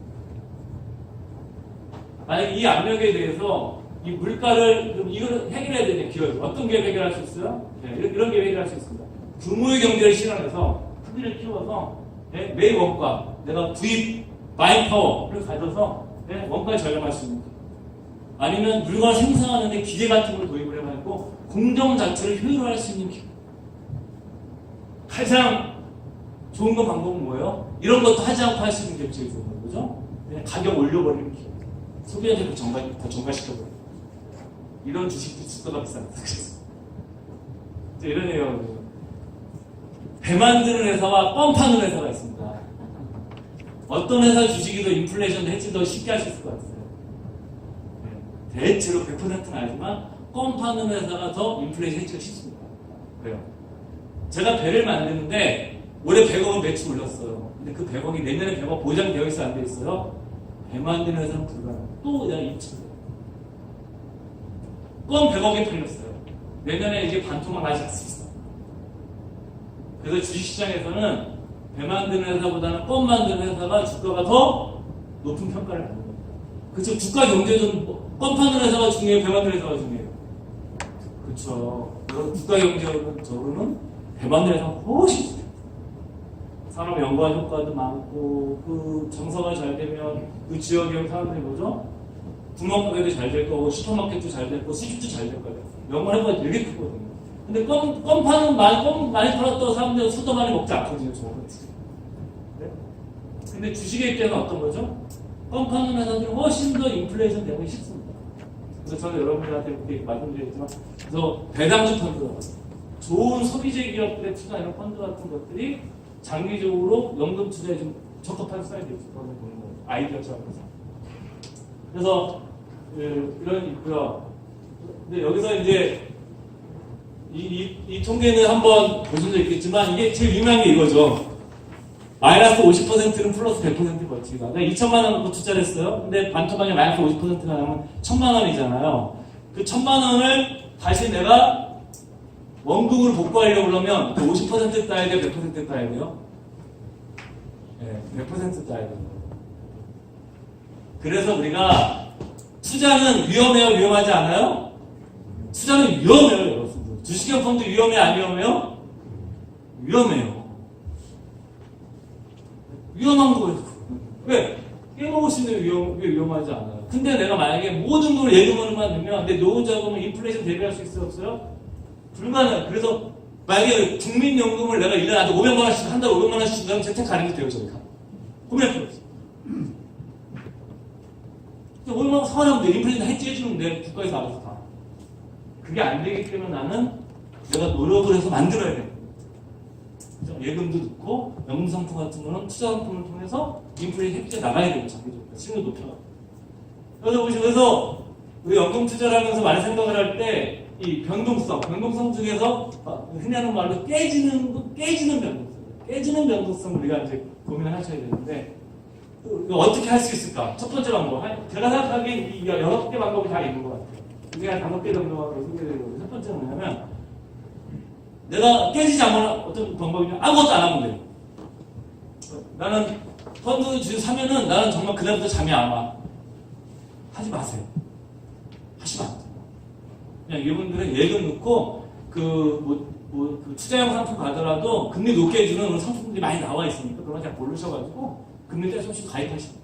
만약 이 압력에 대해서 이 물가를 이걸 해결해야 되는 기업 어떤 기업 해결할 수 있어요? 네, 이런 기업 해결할 수 있습니다. 규모의 경제를 실현해서 크기를 키워서 네, 매 원가 내가 구입 바잉 파워를 가져서 네, 원가를 절감할 수 있는 거예요. 아니면 물건을 생산하는데 기계 같은 걸 도입을 해가지고 공정 자체를 효율화할 수 있는 기계. 가장 좋은 건 방법은 뭐예요? 이런 것도 하지 않고 할 수 있는 게 제일 좋은 거죠. 그냥 가격 올려버리는 기계. 소비자들 다 정가시켜버려요. 이런 주식도 주가가 비쌉니다. 이런 얘기가 배 만드는 회사와 껌 파는 회사가 있습니다. 어떤 회사 주식이 더 인플레이션 해지 더 쉽게 할 수 있을 것 같아요. 대체로 100%는 아니지만 껌 파는 회사가 더 인플레이션 해지가 쉽습니다. 그래요. 제가 배를 만드는데 올해 100억은 매출 올렸어요. 근데 그 100억이 내년에 100억 보장되어 있어 안 돼 있어요? 배 만드는 회사는 불가능해요. 또 내가 입증해요. 껌 100억에 팔렸어요. 내년에 이제 반토막 나지 않습니다. 그래서 주식시장에서는 배 만드는 회사보다는 껌 만드는 회사가 주가가 더 높은 평가를 받는 겁니다. 그렇죠. 주가 경제는 껌 파는 회사가 중요해요? 배 만드는 회사가 중요해요? 그렇죠. 주가 경제적으로는 배 만드는 회사가 훨씬 중요해요. 산업 연관 효과도 많고 그 정서가 잘 되면 그 지역의 사람들이 뭐죠? 분업가게도 잘 될 거고 슈퍼마켓도 잘 될 거고 수입도 잘 될 거예요. 연관 효과가 되게 크거든요. 근데 껌 많이 팔았다고 사람들이 소도 많이 먹지 않거든요. 저는. 네? 근데 주식의 입장은 어떤 거죠? 껌 파는 회사들은 훨씬 더 인플레이션 되기 쉽습니다. 그래서 저는 여러분들한테 이렇게 말씀드렸지만 그래서 배당주 펀드 좋은 소비재 기업들의 투자하는 펀드 같은 것들이 장기적으로 연금 투자에 좀 적합한 스타일이 있을 거라고 보는 거예요. 아이디어처럼. 그래서 이런 있고요. 근데 여기서 이제 이 통계는 한번 보신 적 있겠지만 이게 제일 유명한 게 이거죠. 마이너스 50%는 플러스 100% 버티기다. 내가 2천만 원 갖고 투자를 했어요. 근데 반토막이 마이너스 50%가 나면 1,000만 원이잖아요. 그 1,000만 원을 다시 내가 원금으로 복구하려고 그러면 50% 따야 돼요? 100% 따야 돼요? 네, 100% 따야 돼요. 그래서 우리가 투자는 위험해요? 위험하지 않아요? 투자는 위험해요, 여러분. 주식형 펀드 위험해? 안 위험해요? 위험해요. 위험한 거예요. 왜? 깨먹을 수 있는 왜 위험하지 않아요? 근데 내가 만약에 모든 걸 예금으로만 넣으면 내 노후 자금을 인플레이션 대비할 수 있어요? 없어요? 불가능해요. 그래서 만약에 국민연금을 내가 1년에 한 500만 원씩 한 달에 500만 원씩 준다면 재택 가능이 돼요, 저희가. 고민할 필요 없어요. 500만 원 사하면 돼. 인플레이션 해지해주는데 국가에서 알아서 다. 그게 안 되기 때문에 나는 내가 노력을 해서 만들어야 돼. 예금도 넣고 연금상품 같은 거는 투자상품을 통해서 인플레이션 해지가 나가야 되고 장기적으로 수익을 높여가. 그래서 우리 연금 투자를 하면서 많이 생각을 할 때 이 변동성 중에서 흔히 하는 말로 깨지는 변동성 우리가 이제 고민을 하셔야 되는데 어떻게 할 수 있을까? 첫 번째 방법, 제가 생각하기엔 이 6개 방법이 다 있는 것 같아요. 제가 5개 정도가 소개해드리고 첫 번째는 뭐냐면 내가 깨지지 않는 어떤 방법이냐 아무것도 안 하면 돼요. 나는 펀드 주식 사면은 나는 정말 그날부터 잠이 안 와. 하지 마세요. 그냥 이분들은 예금 넣고 그 투자형 상품 가더라도 금리 높게 해주는 그런 상품들이 많이 나와 있으니까 그런 거 잘 모르셔가지고 금리 때 조금씩 가입하시고.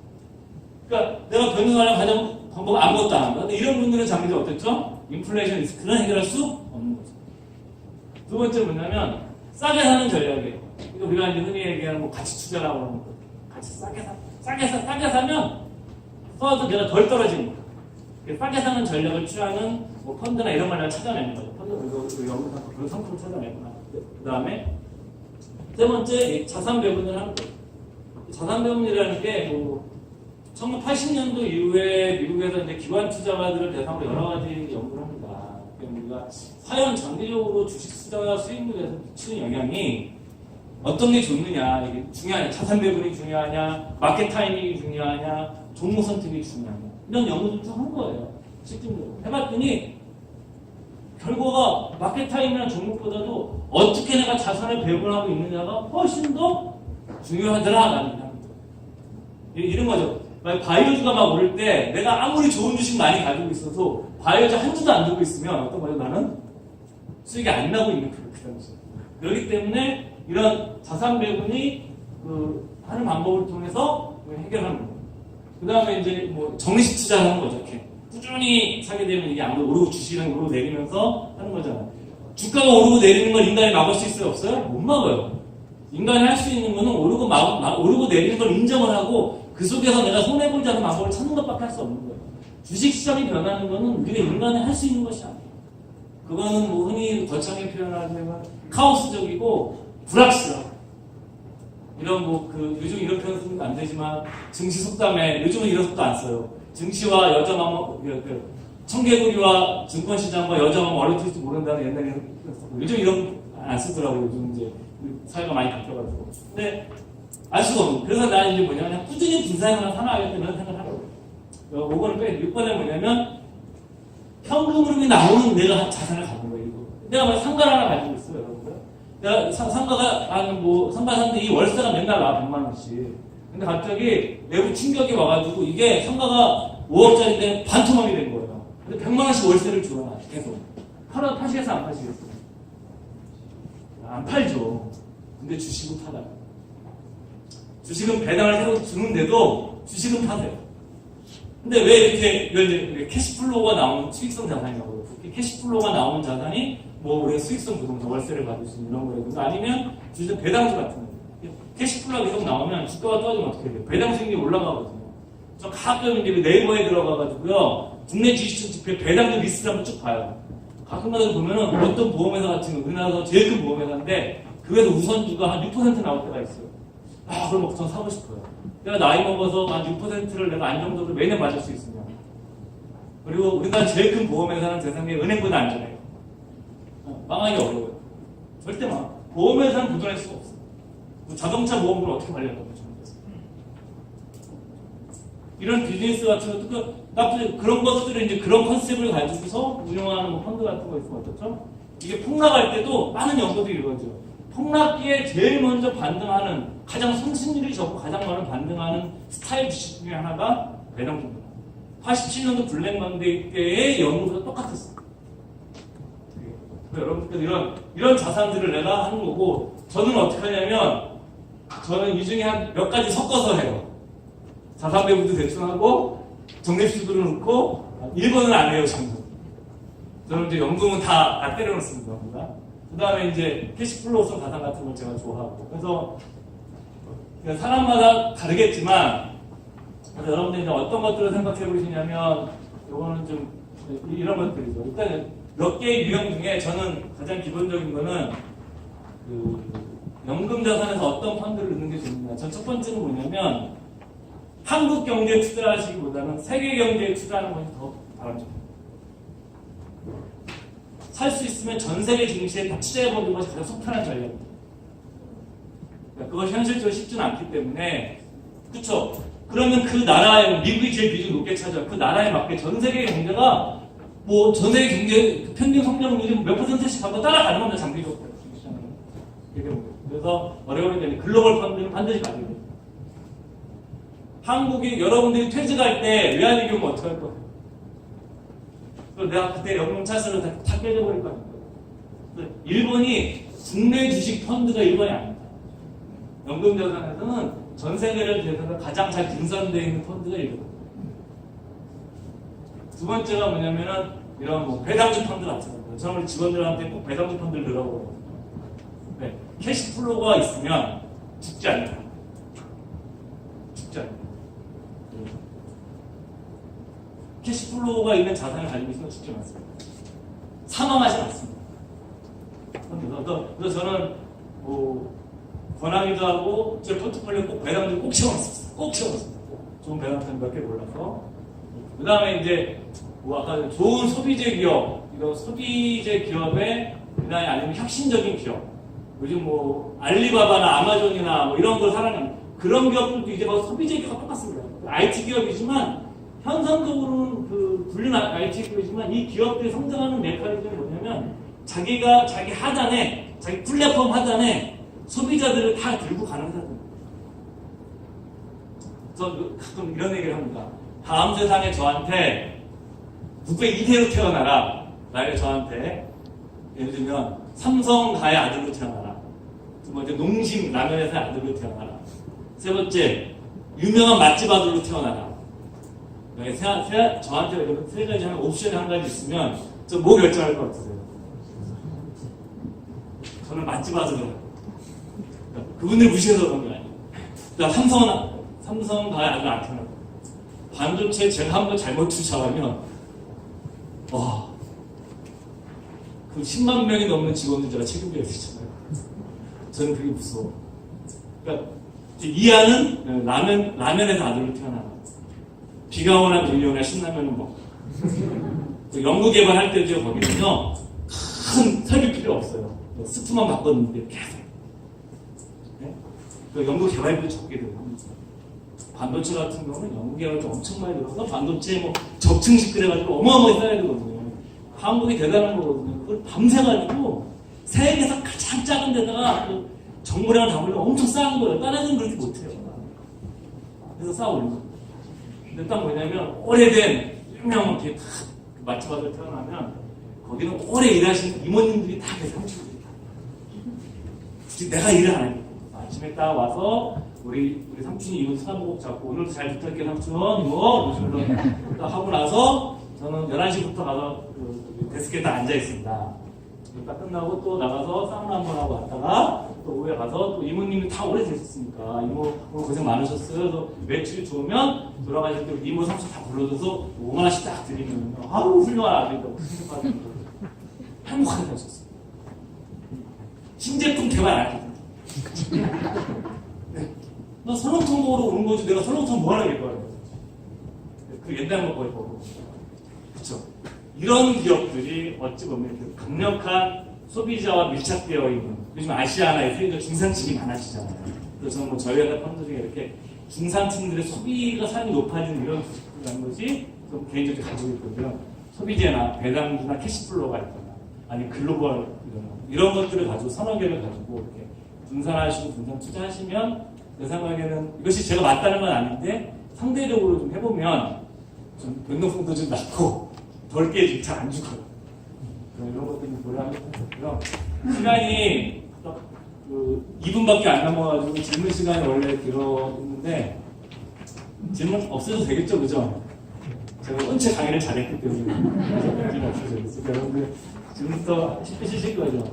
그러니까 내가 변동하려면 가장 방법 아무것도 안 한다. 근데 이런 분들은 장기적 어땠죠? 인플레이션 리스크는 해결할 수 없는 거죠. 두 번째 뭐냐면 싸게 사는 전략이에요. 그러니까 우리가 이제 흔히 얘기하는 뭐 가치 투자라고 하는 거. 같이 싸게 사면 써도 내가 덜 떨어지는 거예요. 싸게 사는 전략을 취하는 뭐 펀드나 이런 걸 내가 찾아내는 거죠. 펀드 연구상 그런 상품을 찾아내거나. 그 다음에 세 번째 자산 배분을 하는 거예요. 자산 배분이라는 게 1980년도 이후에 미국에서 이제 기관 투자가들을 대상으로 여러 가지 연구를 합니다. 우리가 사연 장기적으로 주식 투자가 수익률에서 미치는 영향이 어떤 게 좋느냐, 이게 중요하냐, 자산 배분이 중요하냐, 마켓 타이밍이 중요하냐, 종목 선택이 중요하냐, 이런 연구를 쭉 한 거예요. 실질적으로. 해봤더니, 결과가 마켓 타이밍이나 종목보다도 어떻게 내가 자산을 배분하고 있느냐가 훨씬 더 중요하더라라는 겁니다. 이런 거죠. 바이오주가 막 오를 때 내가 아무리 좋은 주식 많이 가지고 있어도 바이오주 한 주도 안 들고 있으면 어떤 거예요? 나는 수익이 안 나고 있는 그런 거죠. 그렇기 때문에 이런 자산 배분이 하는 방법을 통해서 해결하는 거예요. 그 다음에 이제 뭐 정식 투자를 하는 거죠. 이렇게 꾸준히 사게 되면 이게 아무래도 오르고 주식은 오르고 내리면서 하는 거잖아요. 주가가 오르고 내리는 걸 인간이 막을 수 있어요? 없어요? 못 막아요. 인간이 할 수 있는 거는 오르고 내리는 걸 인정을 하고 그 속에서 내가 손해보지 않는 방법을 찾는 것밖에 할 수 없는 거예요. 주식 시장이 변하는 거는 우리가 인간이 할 수 있는 것이 아니에요. 그거는 뭐 흔히 거창하게 표현하자면 카오스적이고 불확실하고 이런 요즘 이런 표현 쓰면 안 되지만 증시 속담에 요즘은 이런 속도 안 써요. 증시와 여자마마 청개구리와 증권시장과 여자마마 얼어틀지 모른다는 옛날에 썼고 요즘 이런 안 쓰더라고요. 요즘 이제 사회가 많이 바뀌어가지고. 근데 알 수가 없는. 그래서 나는 이제 뭐냐면 꾸준히 분산을 하나하겠다 이런 생각을 하거든요. 요거는 빼. 6번에 뭐냐면 현금 흐름이 나오는 내가 자산을 갖는 거예요. 이거. 내가 뭐 상가를 하나 가지고 있어요, 여러분들. 내가 상가가 상가 사는데 이 월세가 맨날 나와 100만 원씩. 근데 갑자기 내부 충격이 와가지고 이게 상가가 5억짜리인데 반토막이 된 거예요. 근데 100만 원씩 월세를 줄어놔 계속. 파시겠어 안 파시겠어? 안 팔죠. 근데 주식은 팔아요. 주식은 배당을 새로 주는데도 주식은 파세요. 근데 왜 이렇게 이걸 캐시플로우가 나오는 수익성 자산이라고 해요. 캐시플로우가 나오는 자산이 뭐 우리가 수익성 부동산 월세를 받을 수 있는 이런 거라든가 아니면 주식 배당주 같은 거. 캐시플로우가 계속 나오면 주가가 떨어지면 어떻게 돼요? 배당 수익률이 올라가거든요. 저 가끔 이제 네이버에 들어가가지고요 국내 주식 집회 배당주 리스트를 한번 쭉 봐요. 가끔가다 보면은 어떤 보험회사 같은 거 우리나라에서 제일 큰 보험회사인데 그래도 우선주가 한 6% 나올 때가 있어요. 그럼 전 사고 싶어요. 내가 나이 먹어서 한 6%를 내가 안정적으로 매년 맞을 수 있으면. 그리고 우리나라 제일 큰 보험회사는 세상에 은행보다 안전해요. 망하기 어려워요. 절대 보험회사는 부도날 수가 없어요. 자동차 보험을 어떻게 관리할 거예요? 이런 비즈니스 같은 것도 그런 것들을 이제 그런 컨셉을 가지고서 운영하는 뭐 펀드 같은 거 있으면 어떻죠? 이게 폭락할 때도 많은 연구들이 이루어져요. 폭락기에 제일 먼저 반등하는 가장 손실률이 적고 가장 많은 반등하는 스타일 주식 중에 하나가 배당주입니다. 87년도 블랙먼데이 때의 연구가 똑같았어요. 여러분들 이런 자산들을 내가 하는 거고 저는 어떻게 하냐면 저는 이 중에 한 몇 가지 섞어서 해요. 자산 배분도 대충 하고 적립수들을 넣고 1번은 안 해요. 저는 이제 연금은 다 때려 놓습니다. 그 다음에 이제 캐시플로우성 자산 같은 걸 제가 좋아하고 그래서 사람마다 다르겠지만 여러분들이 이제 어떤 것들을 생각해 보시냐면 이거는 좀 이런 것들이죠. 일단 몇 개의 유형 중에 저는 가장 기본적인 거는 연금 자산에서 어떤 펀드를 넣는 게 좋느냐. 전 첫 번째는 뭐냐면 한국 경제에 투자하시기보다는 세계 경제에 투자하는 것이 더 바람직합니다. 살 수 있으면 전 세계 증시에 다 투자해보는 것이 가장 속편한 전략입니다. 그것이 현실적으로 쉽지는 않기 때문에 그렇죠. 그러면 그 나라의 미국이 제일 비중 높게 차죠. 그 나라에 맞게 전 세계 경제가 뭐 전 세계 경제 평균 성장률이 몇 %씩 한번 따라가는 겁니다. 장기적으로. 그래서 어려움이 되는 글로벌 펀드는 반드시 가져야 됩니다. 한국이 여러분들이 퇴직할 때 외환위기면 어떻게 할 거예요? 그럼 내가 그때 연금 차스를 다 깨져버릴 거 아닙니까? 일본이 국내 주식 펀드가 일본이 아닙니다. 연금자산에서는 전 세계를 대해서 가장 잘 분산되어 있는 펀드가 일본. 두 번째가 뭐냐면은 이런 뭐 배당주 펀드 같은 거. 저는 우리 직원들한테 꼭 배당주 펀드를 넣으라고 그래요. 네. 캐시플로우가 있으면 죽지 않는다. 죽지 않는다. 캐시플로우가 있는 자산을 가지고 있으면 죽지 않습니다. 사망하지 않습니다. 그래서 저는 뭐 권하기도 하고 제 포트폴리오 꼭 배당주 꼭 채워놨습니다. 꼭 채워놨습니다. 좋은 배당주 몇 개 골라서. 그 다음에 이제 뭐 아까 좋은 소비재 기업, 이런 소비재 기업의 그다음에 아니면 혁신적인 기업. 요즘 뭐 알리바바나 아마존이나 뭐 이런 걸 사랑하는 그런 기업들도 이제 막 소비재 기업과 똑같습니다. IT 기업이지만 현상적으로는 그 불린 IT 기업이지만 이 기업들이 성장하는 메커니즘이 뭐냐면 자기가 자기 하단에 자기 플랫폼 하단에 소비자들을 다 들고 가는 회사입니다. 저 가끔 이런 얘기를 합니다. 다음 세상에 저한테 누구의 이대로 태어나라. 만약에 저한테 예를 들면 삼성가의 아들로 태어나라. 두 번째 농심 라면 회사의 아들로 태어나라. 세 번째 유명한 맛집 아들로 태어나라. 저한테 세 가지 한 옵션이 한 가지 있으면 저 뭐 결정할 것 같으세요? 저는 맛집 아들로. 그분을 무시해서 그런 게 아니에요. 그러니까 삼성가의 아들 안 태어나. 반도체 제가 한번 잘못 투자하면 그 10만 명이 넘는 직원들 제가 책임져야 되잖아요. 저는 그게 무서워. 그러니까 이하는 라면에서 아들로 태어나는 비가 오나 눈이 오나 신라면은 먹고 연구 개발할 때도 거기는요 큰 설비 필요 없어요. 스프만 바꿨는데 계속 그 연구 개발비도 적게 들어요. 반도체 같은 경우는 연구 개발도 엄청 많이 들어서 반도체 뭐 적층식 그래가지고 어마어마하게 써야 되거든요. 한국이 대단한 거거든요. 그걸 밤새가지고 세계에서 가장 작은 데다가 그 정보량을 담으려면 엄청 쌓은 거예요. 다른 애들은 그렇게 못해요. 그래서 쌓아올린 거예요. 근데 딱 뭐냐면 오래된 유명한 이렇게 다 맛집 아들 태어나면 거기는 오래 일하신 이모님들이 다 그 삼촌들이다. 굳이 내가 일을 안 해요. 아침에 딱 와서 우리 삼촌이 이거 사먹고 잡고 오늘도 잘 부탁해 삼촌 이거 딱 하고 나서 저는 11시부터 가서 그 데스크에 딱 앉아 있습니다. 딱 끝나고 또 나가서 사우나 한번 하고 왔다가 또 오후에 가서 또 이모님이 다 오래 되셨으니까 이모 오늘 고생 많으셨어요. 그래서 매출이 좋으면 돌아가실 때 이모 삼촌 다 불러줘서 5만 원씩 딱 드리면 아우 훌륭한 아들이라고 생각하고 행복하게 하셨어요. 신제품 개발 안 했거든요. 나 설렁탕 먹으러 오는 거지 내가 설렁탕 뭐 하나 얘기하는 거야. 그 옛날 먹거리 보고. 그쵸? 이런 기업들이 어찌 보면 그 강력한 소비자와 밀착되어 있는 요즘 아시아나 세계적 중산층이 많아지잖아요. 그래서 저는 뭐 저희 회사 펀드 중에 이렇게 중산층들의 소비가 상당히 높아지는 이런 주식이라는 것이 좀 개인적으로 가지고 있거든요. 소비재나 배당주나 캐시플로우가 있거나 아니면 글로벌 이런 것들을 가지고 서너 개를 가지고 이렇게 분산하시고 분산 투자하시면 제 생각에는 이것이 제가 맞다는 건 아닌데 상대적으로 좀 해보면 좀 변동성도 좀 낮고 덜 깨지고 잘 안 죽어요. 이런 것들이 고려하면 좋고요. 시간이 그 2분밖에 안 남아가지고 질문 시간이 원래 길었는데 질문 없어도 되겠죠, 그죠? 제가 원체 강의를 잘했기 때문에 질문 없어도 되겠어요. 여러분들 지금부터 쉽으실 거죠?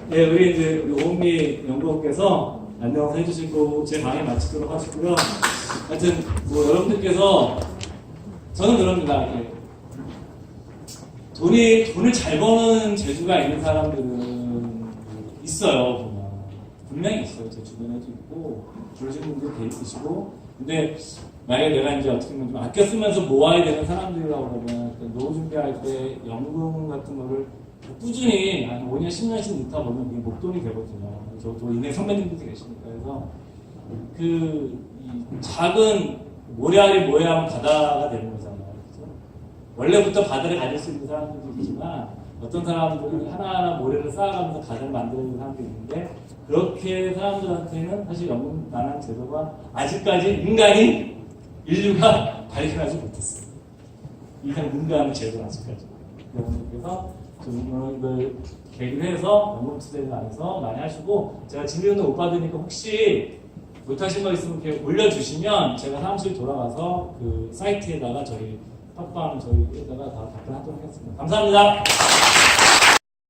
네, 우리 오은미 연구원께서 안녕 해주시고 제 강의 마치도록 하시고요. 하여튼 뭐 여러분들께서 저는 그럽니다. 돈을 잘 버는 재주가 있는 사람들은 있어요. 보면 분명히 있어요. 제 주변에도 있고 그러시는 분들 있으시고 근데 만약에 내가 이제 어떻게 보면 좀 아껴 쓰면서 모아야 되는 사람들이라고 그러면 노후 준비할 때 연금 같은 거를 꾸준히 한 5년, 10년씩 넣다 보면 이게 목돈이 되거든요. 저도 인해 선배님들도 계시니까. 그래서 이 작은 모래알이 모여야만 바다가 되는 거잖아요. 그렇죠? 원래부터 바다를 가질 수 있는 사람들도 있지만 어떤 사람들은 하나하나 모래를 쌓아가면서 바다를 만드는 사람들이 있는데 그렇게 사람들한테는 사실 연금만한 제도가 아직까지 인류가 발견하지 못했어요. 이상 능가하는 제도는 아직까지. 여러분들께서 좀 이걸 계기로 해서 연금 투자를 안에서 많이 하시고, 제가 질문도 못 받으니까 혹시 못하신 거 있으면 이렇게 올려주시면 제가 사무실 돌아가서 그 사이트에다가 저희 팟빵 저희에다가 다 답변하도록 하겠습니다. 감사합니다.